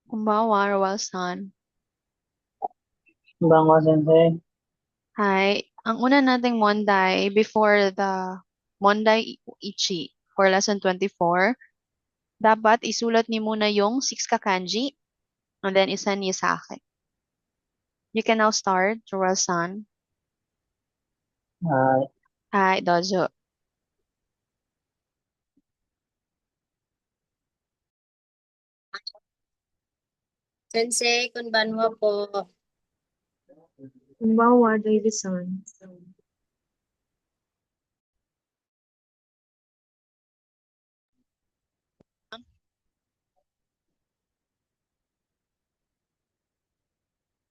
Konbanwa, Roel-san. Konbanwa, Sensei. Hi. Ang una nating Monday before the Monday Ichi for lesson 24, dapat isulat niyo muna yung 6 kakanji and then isend niyo sa akin. You can now start, Roel-san. Hi. Hi, dojo. Sensei, konbanwa po. Konbanwa, David-san.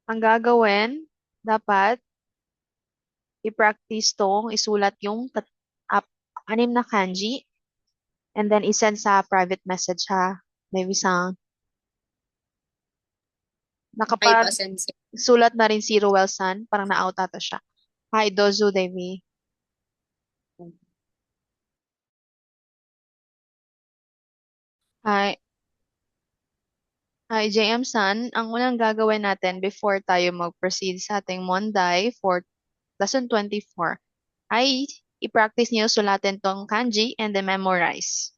Ang gagawin, dapat i-practice tong isulat yung 6 na kanji and then isend sa private message ha, David-san. Hi po, Sensei. Sulat na rin si Roel-san, parang na-out ata siya. Hi, dojo, Devi. Hi. Hi, JM-san. Ang unang gagawin natin before tayo mag-proceed sa ating Monday for lesson 24 ay i-practice niyo sulatin tong kanji and then memorize.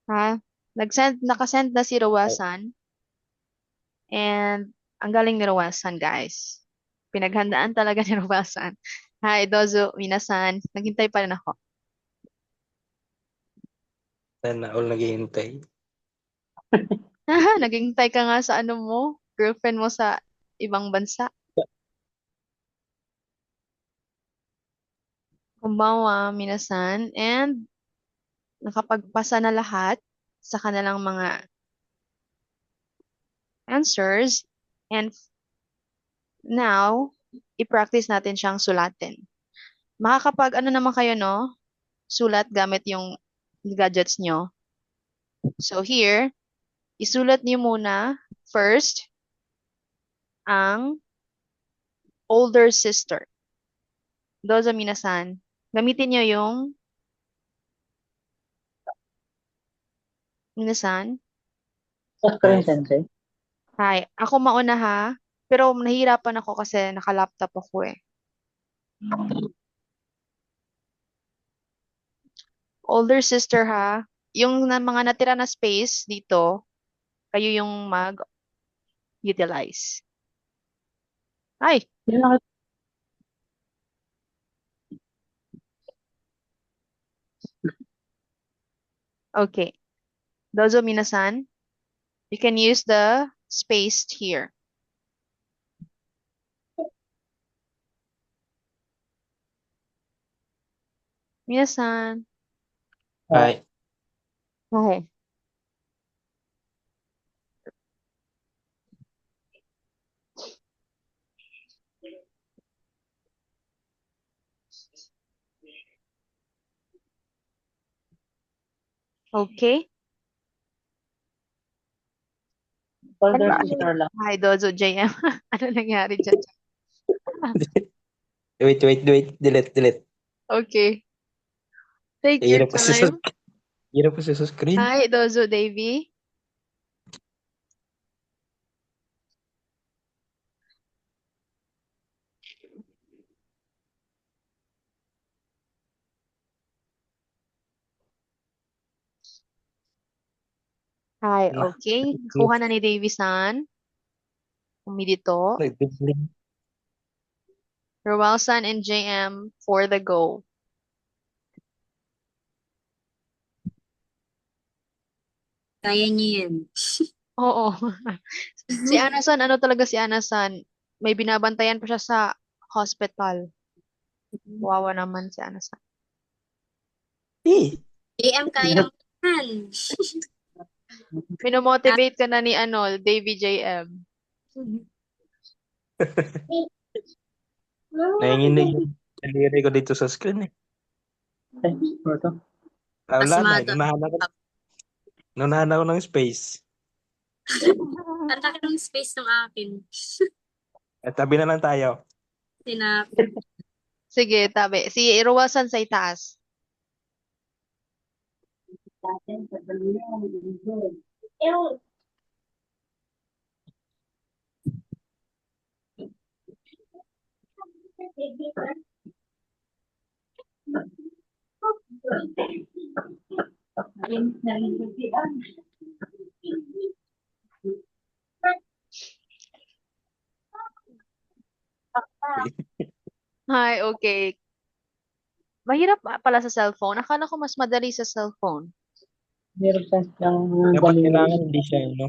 Ha? Nakasend na si Roel-san and ang galing ni Roel-san, guys. Pinaghandaan talaga ni Roel-san. Hi, dozo, minasan. Naghintay pa rin ako. Sana all naghihintay. Naghintay ka nga sa ano mo, girlfriend mo sa ibang bansa. Konbanwa, minasan. And nakapagpasa na lahat sa kanilang mga answers. And now, i-practice natin siyang sulatin. Makakapag ano naman kayo, no? Sulat gamit yung gadgets nyo. So here, isulat niyo muna first ang older sister. Dozo minasan. Gamitin niyo yung minasan. Sa screen, Sensei. Hi, ako mauna ha. Pero nahihirapan ako kasi naka-laptop ako eh. Older sister ha. Yung mga natira na space dito, kayo yung mag-utilize. Ay, Yun lang. okay. Dozo minasan, you can use the space here. Minasan. Hi. Okay. Okay. Older sister lang. Hi, Dozo JM. Ano nangyari dyan? Wait. Delete. Okay. Take your time. Hirap kasi sa screen. Hi, Dozo Davy. Hi, Na. okay. Kuha na ni Davy-san. Umidito. Nag-blink. Roel-san and JM for the go. Kaya niyo yan. Oo. Si Anasan, ano talaga si Anasan? May binabantayan pa siya sa hospital. Wawa naman si Anasan. JM, kaya mo yan. Minomotivate ka na ni Davy JM. Nanginginig yung daliri ko dito sa screen eh. Ay, ito. Wala na. Pasmado. Nunahan ako ng space. Ang laki ng space ng akin. At tabi na lang tayo. Sinap. Sige, tabi. Si Roel-san sa itaas. Hi, okay. Mahirap pala sa cellphone. Akala ko mas madali sa cellphone. Meron sense ng Dapat daliri. kailangan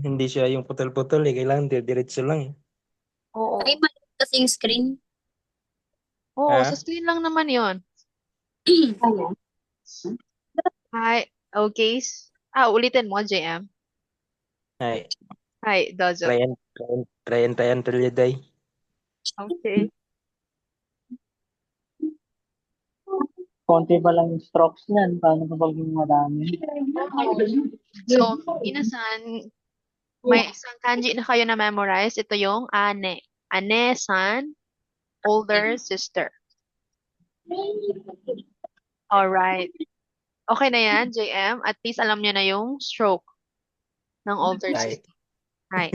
hindi siya yung putol-putol eh. Kailangan diretso lang. Oo. Ay, maliit kasi yung screen. Oo, sa Ha? screen lang naman yon. Hi, okay. Ulitin mo, JM. Ay, Hi, Dozo. try until you die. Okay. Konti pa lang yung strokes niyan. Paano pa pag yung madami? So, minasan, may isang kanji na kayo na memorize. Ito yung ane. Ane-san, older sister. Alright. Okay na yan, JM. At least alam nyo na yung stroke ng older Ay, sister. Hi.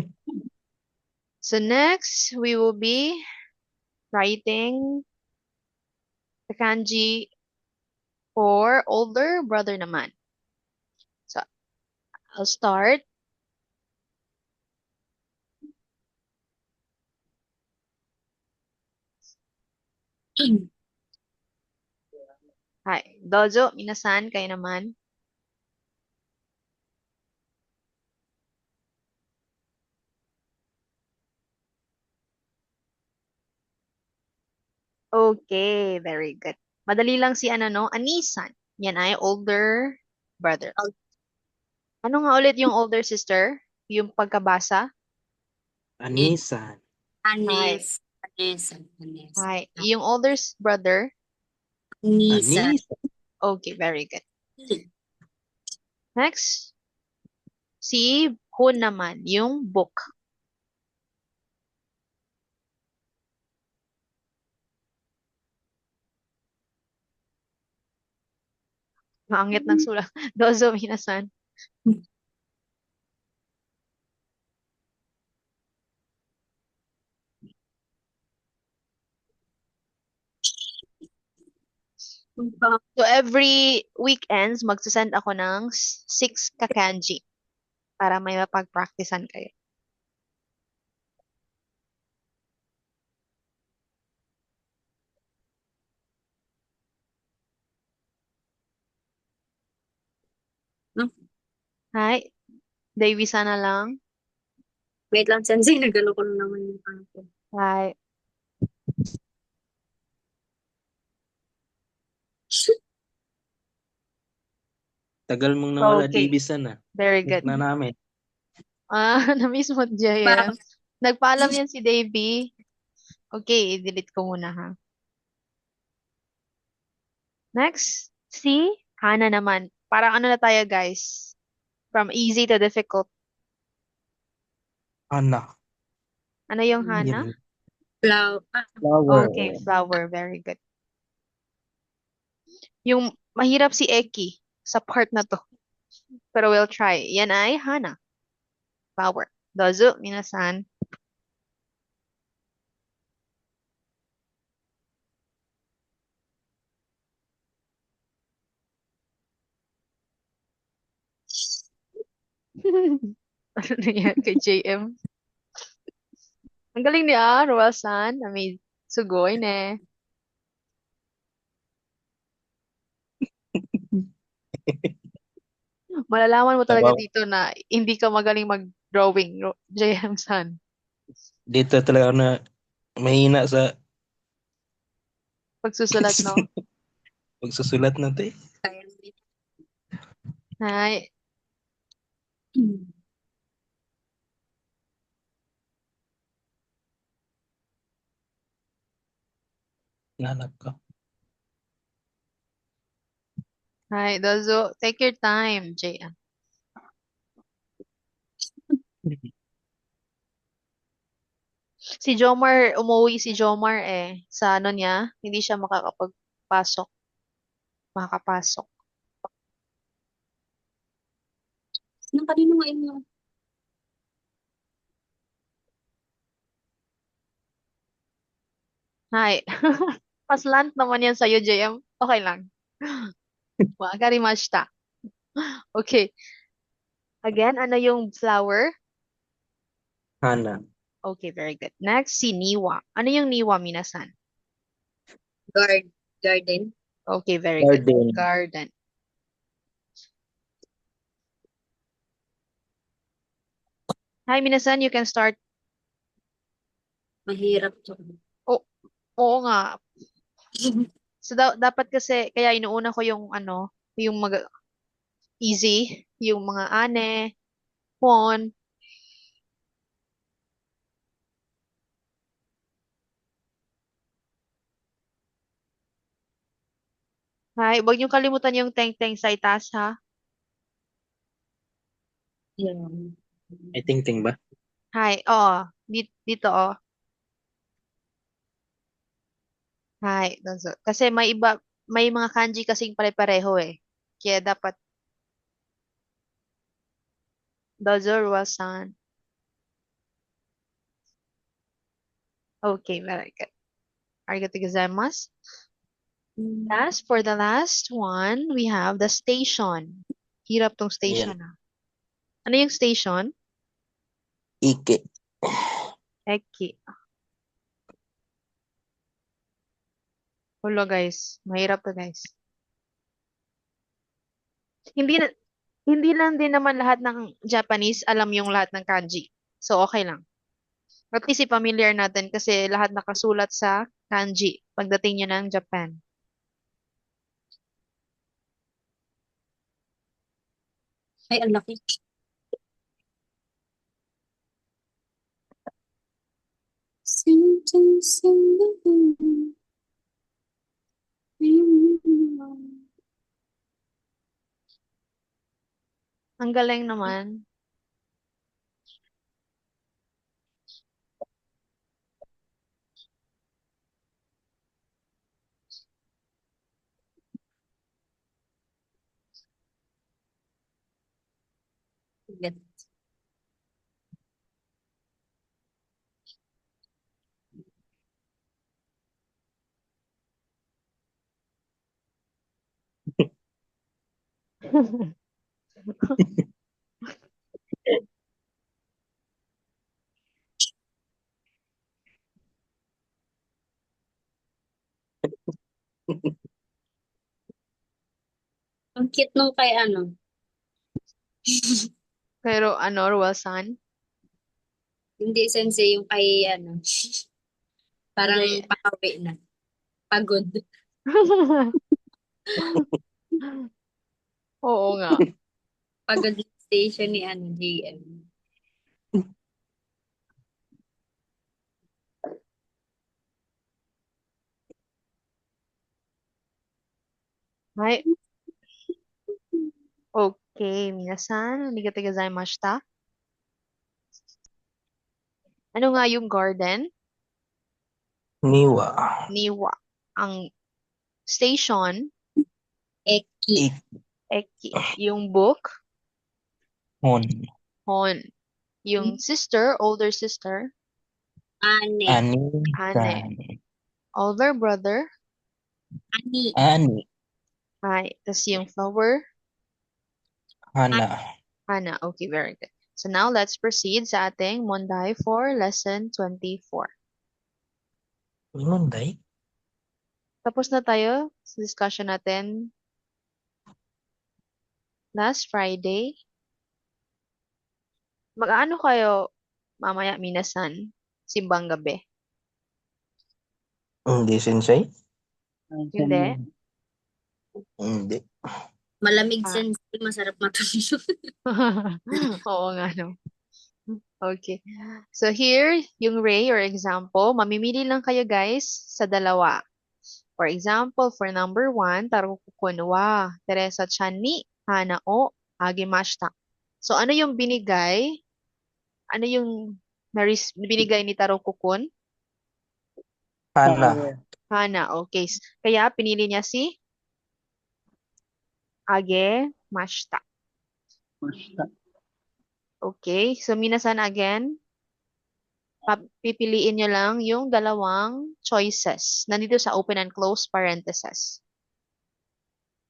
So next, we will be writing the kanji for older brother naman. So, I'll start. Hi. Dozo, minasan, kayo naman. Okay, very good. Madali lang si ano, no? Anisan. Yan ay older brother. Ano nga ulit yung older sister? Yung pagkabasa? Anisan. Hi. Anes. Anes. Anes. Hi. Yung older brother? Nisa. Anisan. Okay, very good. Next, si Hun naman, yung book. Maangit ng sulat. Dozo, minasan. So every weekends, magsasend ako ng 6 kakanji para may mapag-practicean kayo. No? Hi, Davy sana lang. Wait lang, Sensei. Nagalo ko na naman yung ano ko. Hi. Tagal mong nawala, Okay, Divisan ah. very Miss good. na namin. Na-miss mo, Ba- JM. Nagpaalam yan si Davy. Okay, i-delete ko muna ha. Next, si Hana naman. Parang ano na tayo, guys? From easy to difficult. Ana. Ano yung Hana? Yan. Flower. Okay, flower. Very good. Yung mahirap si Eki sa part na to. Pero we'll try. Yan ay Hana. Flower. Dozo, minasan. Ano na yan kay JM? Ang galing niya, Roel-san. May sugoy ne. Malalaman mo talaga Wow. dito na hindi ka magaling mag-drawing, JM-san. Dito talaga na mahina sa Pagsusulat, no? pagsusulat natin. Hi. Nanak ko. Hi, Dozo. Take your time, JM. Si Jomar, umuwi si Jomar eh. Sa ano niya, hindi siya makakapag-pasok. Makakapasok. Nung kanino nga yung Hi. Paslant naman yan sa'yo, JM. Okay lang. Wakarimashita. Okay. Again, ano yung flower? Hana. Okay, very good. Next, si Niwa. Ano yung Niwa, minasan? garden? Okay, very good. Garden. Garden. Hi, minasan, you can start. Mahirap to. Oh, oo nga. So, dapat kasi, kaya inuuna ko yung ano, yung easy, yung mga ane, pon. Hi, huwag niyo kalimutan yung teng-teng sa itaas, ha? Yeah. Ay, ting-ting ba? Hi, oh, dito, oh. Hi, dozo. Kasi may mga kanji kasing pare-pareho eh. Kaya dapat dozo ruwasan. Okay, very good. Arigatou gozaimasu. Last, for the last one, we have the station. Hirap tong Yan. station, ah. Ano yung station? Ike. Eki. Hulo, guys. Mahirap to, guys. Hindi na, hindi lang din naman lahat ng Japanese alam yung lahat ng kanji. So, okay lang. At least familiar natin kasi lahat nakasulat sa kanji pagdating nyo ng Japan. Ay, ang laki. Ang galing naman. Get. Ang cute nung kay ano. Pero ano, Ruwasan? Hindi sensei yung kay ano. Parang Jay. pauwi na. Pagod. Oo nga. Pagod yung station ni ano, GM. Ay, okay. Minasan, arigatou gozaimashita. Ano nga yung garden? Niwa. Niwa. Ang station, Eki. Ik. eki. Yung book, Hon. hon. Yung sister, older sister, Ane. Ani. ane. San. Older brother, Ani. Ani. ay. Tapos yung flower, Hana. hana. Okay, very good. So now let's proceed sa ating Monday for lesson 24. Monday? Tapos na tayo sa discussion natin last Friday. Mag-aano kayo mamaya, minasan? Simbang gabi. Hindi, sensei? Hindi? Hindi. Malamig Ah. sensei. Masarap matulog. Oo nga, no? Okay. So here, yung ray or example, mamimili lang kayo guys sa dalawa. For example, for number 1, Tarukukun wa Teresa chan ni hana o agimashita. So ano yung binigay? Ano yung binigay ni Tarukukun? Hana. Hana, okay. Kaya pinili niya si Age Mashita. Mashita. Okay, so minasan again, pipiliin nyo lang yung dalawang choices. Nandito sa open and close parentheses.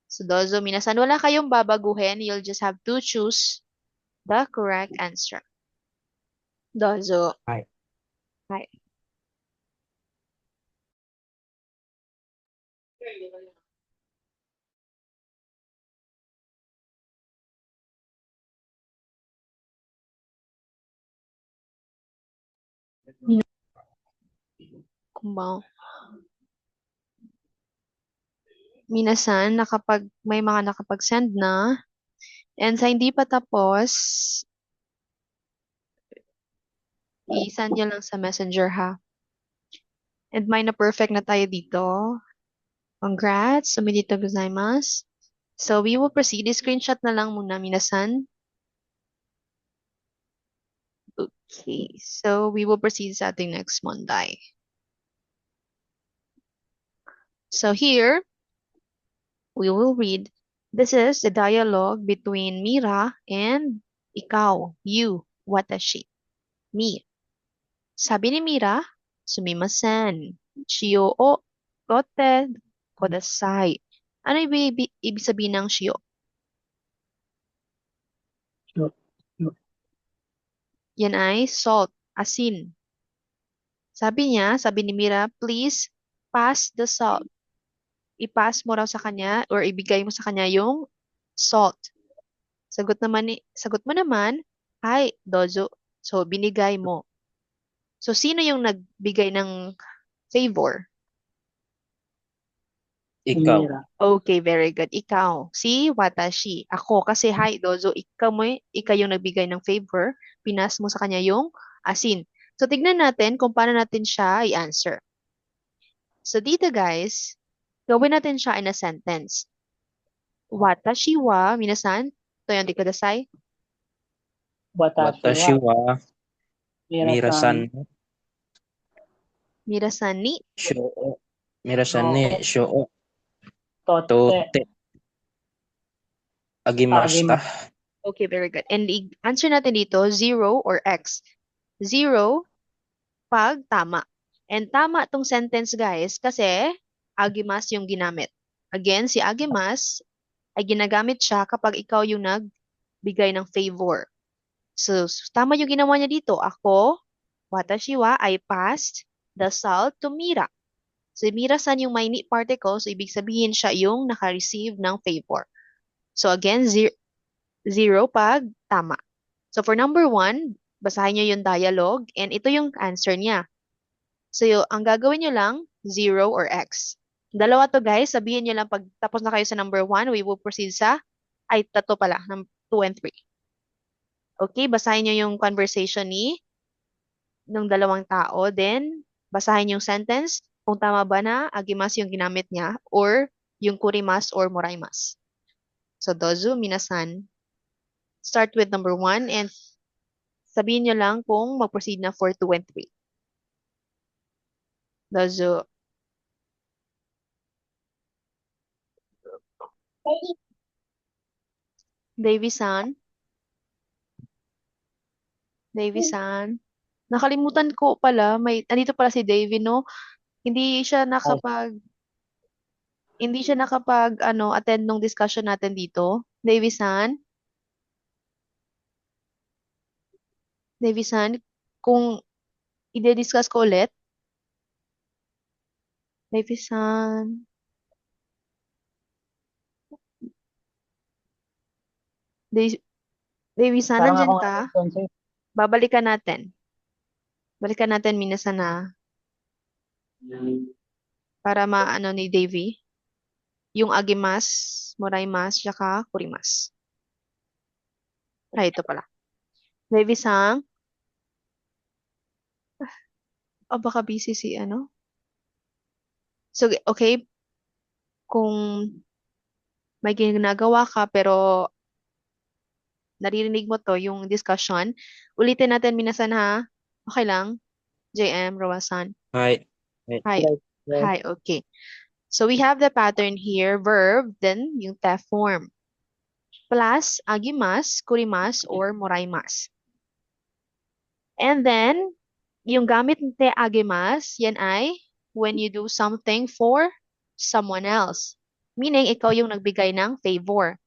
So, dozo, minasan, wala kayong babaguhin. You'll just have to choose the correct answer. Dozo. Hi. Hi. Kumbang. Minasan, may mga nakapag-send na. And sa hindi pa tapos, i-send nyo lang sa messenger ha. And may na-perfect na tayo dito. Congrats, sumidito gozaimasu. So we will proceed. I-screenshot na lang muna, minasan. Okay, so we will proceed sa ating next Monday. So here, we will read. This is the dialogue between Mira and ikaw, you, watashi, me. Sabi ni Mira, sumimasen, shio o gote kodasai. Ano ibig sabihin ng shio? Sure. Sure. Yan ay salt, asin. Sabi ni Mira, please pass the salt. I-pass mo raw sa kanya or ibigay mo sa kanya yung salt. Sagot mo naman, hi, dozo. So, binigay mo. So, sino yung nagbigay ng favor? Ikaw. Mira. Okay, very good. Ikaw. Si watashi. Ako. Kasi hi, dozo. Ikaw yung nagbigay ng favor. Pinas mo sa kanya yung asin. So, tignan natin kung paano natin siya i-answer. So, dito guys, gawin natin siya in a sentence. Watashi wa, minasan, toyon di kudasai. Watashi Watashi wa wa mirasan mirasan Mirasan ni, shou. Mirasan ni no shou totte tote agimashita. okay, very good. And answer natin dito, 0 or X. 0 pag tama. And tama tong sentence guys kasi agimas yung ginamit. Again, si agimas ay ginagamit siya kapag ikaw yung nagbigay ng favor. So, tama yung ginawa niya dito. Ako, watashi wa, I passed the salt to Mira. So, Mira-san yung may ni particle, so ibig sabihin siya yung naka-receive ng favor. So, again, 0 pag tama. So, for number 1, basahin niyo yung dialogue and ito yung answer niya. So, ang gagawin niyo lang, 0 or X. Dalawa to guys, sabihin niyo lang pag tapos na kayo sa number 1, we will proceed sa, tatlo pala, 2 and 3. Okay, basahin niyo yung conversation ng dalawang tao, then basahin yung sentence kung tama ba na agimas yung ginamit niya or yung kurimas or moraimas. So, dozu, minasan. Start with number 1 and sabihin niyo lang kung mag-proceed na for 2 and 3. Dozu. Davy-san. Davy-san. Nakalimutan ko pala, andito pala si Davy, no? Hindi siya attend nung discussion natin dito. Davy-san. Davy-san, kung i-discuss ko ulit. Davy-san. Davy-san, parang nandyan ako ka? nandun Babalikan natin. Balikan natin, minasan na. Para maano ni Davy. Yung agimas, moraimas, tsaka kurimas. Ay, ito pala. Davy-san. Baka busy si ano. So, okay. Kung may ginagawa ka pero naririnig mo to, yung discussion, ulitin natin minasan ha. Okay lang? JM, Rowasan. Hi. Hi. right, right. Hi, okay. So we have the pattern here, verb, then yung te form. Plus, agimas, kurimas, or moraimas. And then, yung gamit ng te agemas, yan ay when you do something for someone else. Meaning, ikaw yung nagbigay ng favor.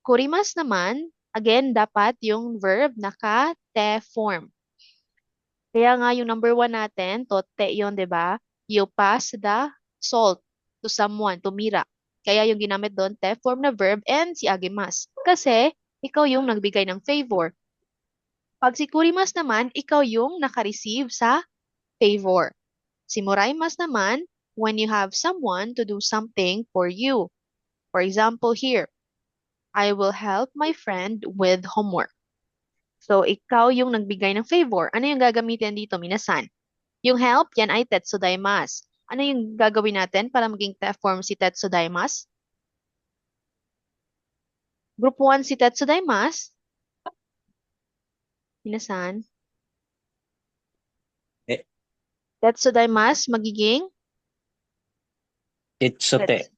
Kurimas naman, again, dapat yung verb naka-te form. Kaya nga yung number one natin, tote yun, di ba? You pass the salt to someone, tumira. Kaya yung ginamit doon, te form na verb and si agemas. Kasi, ikaw yung nagbigay ng favor. Pag si kurimas naman, ikaw yung naka-receive sa favor. Si moraimas naman, when you have someone to do something for you. For example, here, I will help my friend with homework. So, ikaw yung nagbigay ng favor. Ano yung gagamitin dito, minasan? Yung help, yan ay tetsudaimasu. Ano yung gagawin natin para maging te form si tetsudaimasu? Group 1 si tetsudaimasu. Minasan? Eh, Tetsudaimasu magiging Itsude. tets,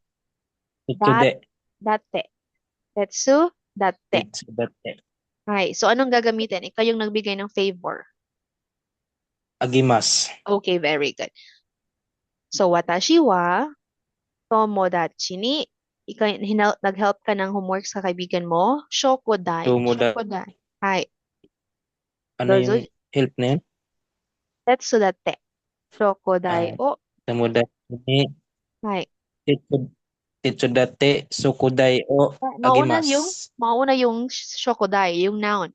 Itsude. date. Tetsu, date. Itsudate. Okay, so anong gagamitin? Ikaw yung nagbigay ng favor. Agimas. Okay, very good. So, watashi wa tomodachi ni, ikaw, nag-help ka ng homework sa kaibigan mo, shokodai. Tomoda. Shokodai. Hai. Ano Dozo, yung help na yun? tetsu date. Shokodai o. Tomodachi ni Hai. Itsudate Sukudai o Mauna yung, Agimas. shokodai, yung noun.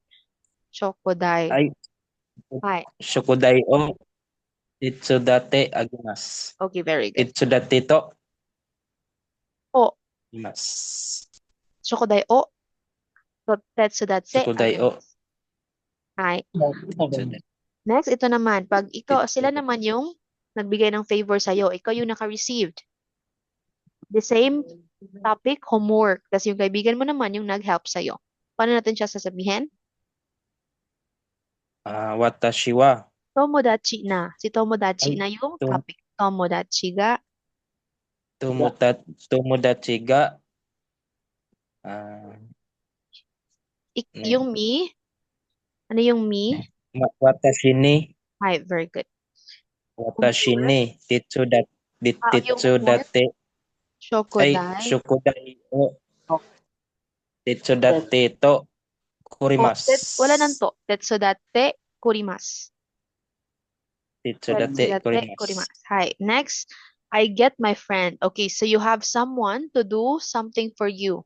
Shokodai. Ay, Hai. Sukudai o Itsudate Agimas. Okay, very good. Itsudate to O. Agimas. Shokodai o. So, tetsu date. Sukudai o Hai. Itsudate. Next, ito naman. Pag ikaw, sila naman yung nagbigay ng favor sa'yo, ikaw yung naka-received. The same topic, homework. Kasi yung kaibigan mo naman yung nag-help sa'yo. Paano natin siya sasabihin? Watashi wa Tomodachi na. Si Tomodachi Ay, na yung tom- topic. Tomodachi ga. Tomodachi ga Ne. Yung me. Ano yung me? Watashi ni Hi, very good. Watashi Homework. ni Titsudate Yung homework. Titsudate ay Shokodai. Shukudai o Titsudate to Kurimasu. Wala nang to. Tetsudate kurimasu. Titsudate Tetsudate Kurimasu. kurimasu. Hi. Next, I get my friend. Okay, so you have someone to do something for you.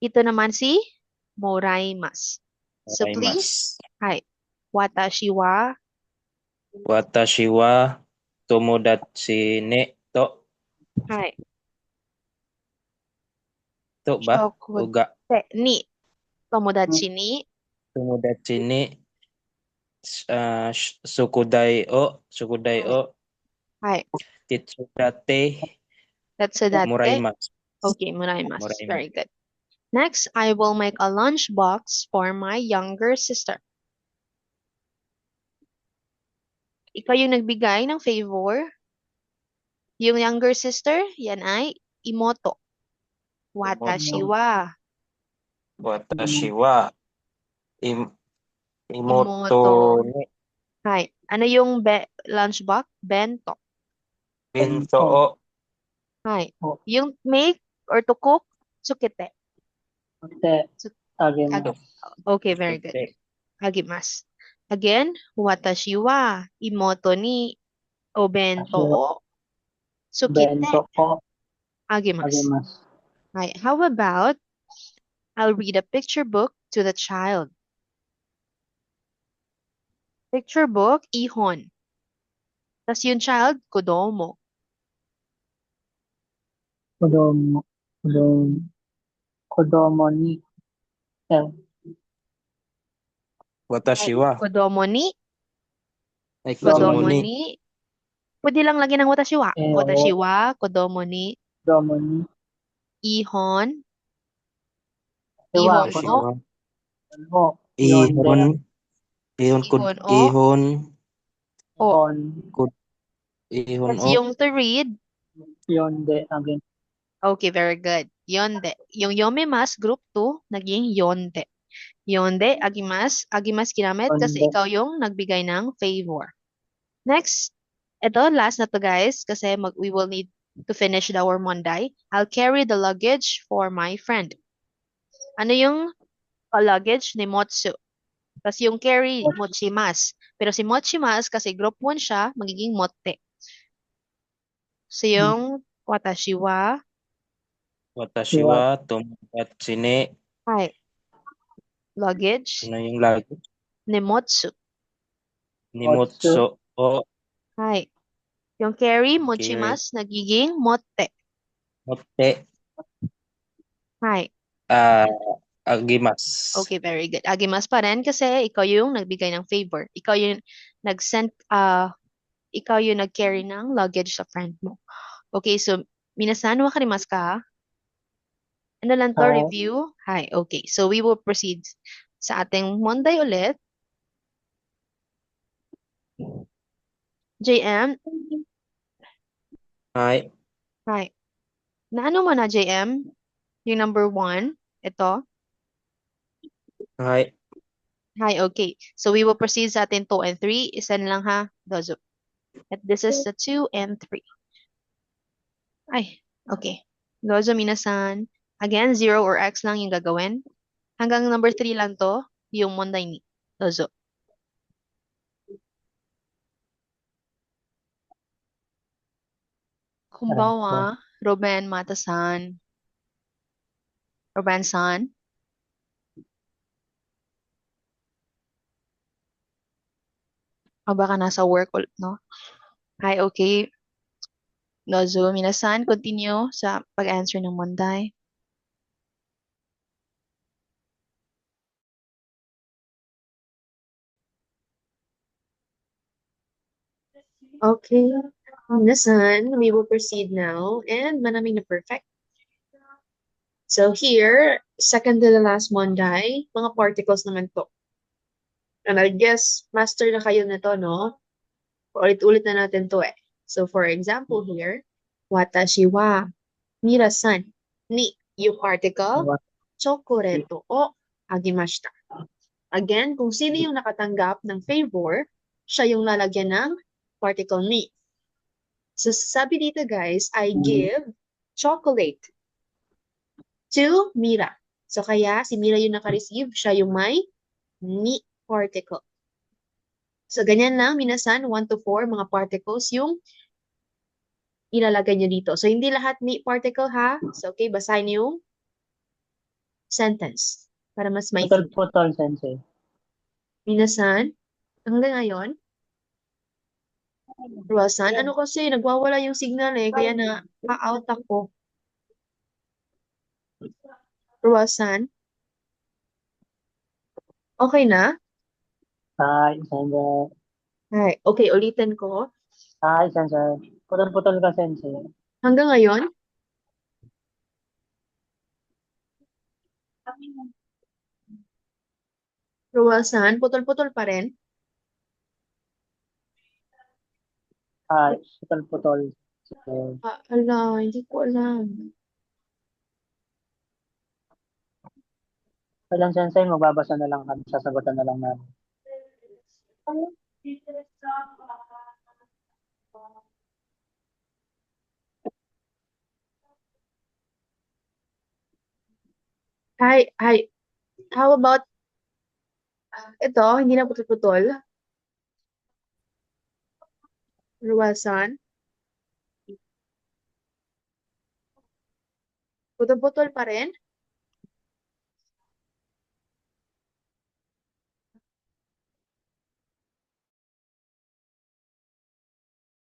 Ito naman si moraimasu. So please, hi. Watashi wa Watashi wa Tomodachi ne to hi. to ba Shokodai uga ni. Tomodachi ni. Tomodachi ni Sukudai o Hi. Titsudate Tetsudate. Moraimasu. Okay, moraimasu. Moraimasu. Very good. Next, I will make a lunch box for my younger sister. Ikaw yung nagbigay ng favor. Yung younger sister, yan ay imoto. Watashi wa Watashi wa imoto Imoto ni hi. Ano yung lunch box? Bento. Bento o Hi. O. Yung make or to cook, tsukete. Te agemas. Okay, very good. Agimasu. Again, watashi wa imoto ni o bento o tsukete. Bento ko Agimasu. agemas. Hi. How about I'll read a picture book to the child. Picture book, ihon. Tas yung child, kodomo. Kodomo ni. Watashi wa Kodomo ni. ay Kodomo Kodomo ni ni. Pwede lang lagi ng watashi wa. Eh, Watashi wa, kodomo ni. Kodomo ni. Ihon. Iwa Ihon Watashi o. wa o. Yonde. Ihon Ihon o. Ihon O. Ihon Tas o yung to read. Yonde again. Okay, very good. Yonde. Yung yomimas, group 2, naging yonde. Yonde, agimas. Agimas ginamit kasi Yonde. ikaw yung nagbigay ng favor. Next, ito, last na to guys, kasi we will need to finish our Monday. I'll carry the luggage for my friend. Ano yung luggage ni Motsu? Kasi yung carry, mochimas. Pero si mochimas, kasi group 1 siya, magiging motte. So yung watashi wa, Watashi Iwa. wa tomodachi ni, ay, luggage ano yung lagi? ni Motsu. Otsu. Nimutsu o Ay, yung carry, kiri mochimas, nagiging motte. motte Ay, ah agimas. okay, very good. Agimas pa rin kasi ikaw yung nagbigay ng favor. Nag-send, ikaw yung nag-carry ng luggage sa friend mo. Okay, so, minasan, wakarimasu ka? Ano lang to, Hi. review? Hi, okay. So, we will proceed sa ating Monday ulit. JM, Hi. hi. Naano mo na, JM? Yung number 1, ito. Hi. Hi, okay. So, we will proceed sa ating 2 and 3. Isa na lang ha, dozo. At this is the 2 and 3. Ay, okay. Dozo minasan. Again, 0 or X lang yung gagawin. Hanggang number 3 lang to, yung Monday ni. Dozo. Kumbawa, Roben Matasan. Roben-san. O baka nasa work ulit, no? Hi, okay. Dozo, minasan, continue sa pag-answer ng Monday. Okay. Minasan, we will proceed now. And manaming na perfect. So here, second to the last Monday, mga particles naman to. And I guess, master na kayo nito, no? Ulit-ulit na natin to eh. So for example here, watashi wa minasan ni yung particle, chokoreto o agimashita. Again, kung sino yung nakatanggap ng favor, siya yung lalagyan ng particle ni. So sabi dito guys, I give chocolate to Mira. So kaya si Mira yung naka-receive, siya yung may ni particle. So ganyan lang, minasan, 1 to 4, mga particles yung ilalagay nyo dito. So hindi lahat ni particle ha. So okay, basahin niyo yung sentence para mas maintindihan. Putol-putol, sensei. Minasan, hanggang ngayon, Rosan, ano kasi, nagwawala yung signal eh, kaya na-out ako. Rosan, okay na? Hi, sensei. Ay, okay, ulitin ko. Hi, sensei. Putol-putol ka, sensei. Hanggang ngayon, Rosan, putol-putol pa rin. Hi, putol-putol. Ala, hindi ko alam. Walang sensei, magbabasa na lang kami. Sasagutan na lang namin. Hi, hi. How about, ito, hindi na putol-putol. Rosan, putol-putol pa rin.